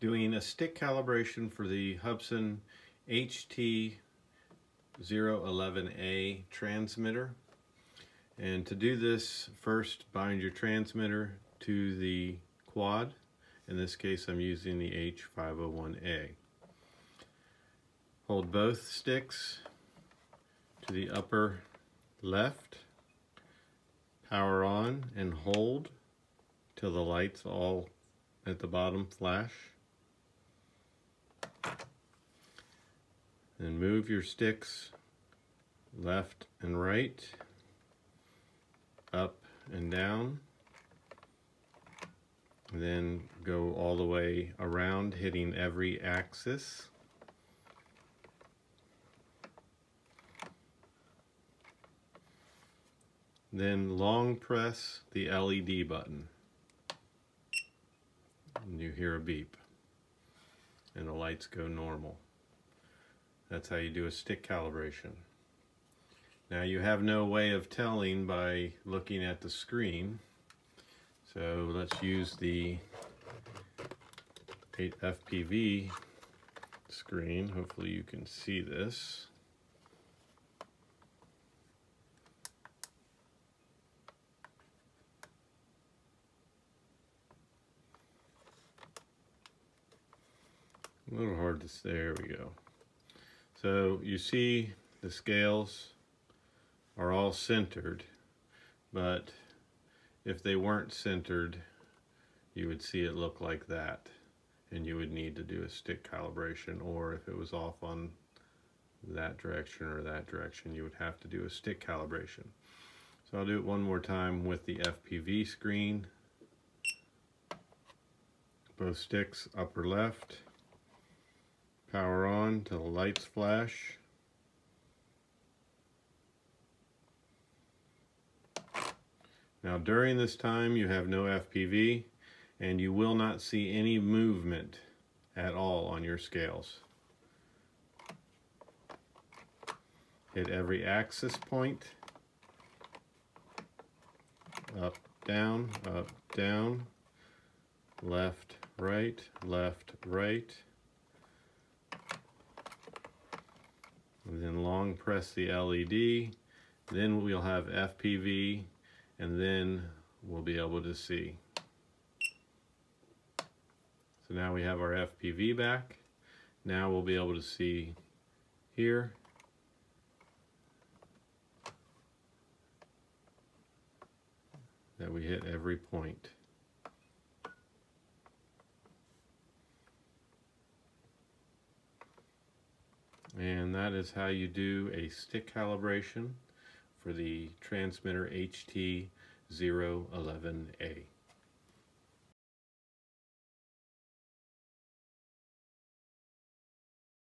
doing a stick calibration for the Hubsan HT011A transmitter. And to do this, first bind your transmitter to the quad. In this case, I'm using the H501A. Hold both sticks to the upper left, power on, and hold till the lights all at the bottom flash. Then move your sticks left and right, up and down, and then go all the way around, hitting every axis. Then long press the LED button, and you hear a beep, and the lights go normal. That's how you do a stick calibration. Now you have no way of telling by looking at the screen, so let's use the FPV screen. Hopefully you can see this. A little hard to say. There we go. So you see the scales are all centered, but if they weren't centered, you would see it look like that, and you would need to do a stick calibration, or if it was off on that direction or that direction, you would have to do a stick calibration. So I'll do it one more time with the FPV screen. Both sticks upper left, power on till the lights flash. Now during this time you have no FPV, and you will not see any movement at all on your scales. Hit every axis point, up, down, left, right, and then long press the LED, then we'll have FPV, and then we'll be able to see. So now we have our FPV back. Now we'll be able to see here. That we hit every point. And that is how you do a stick calibration for the transmitter HT011A.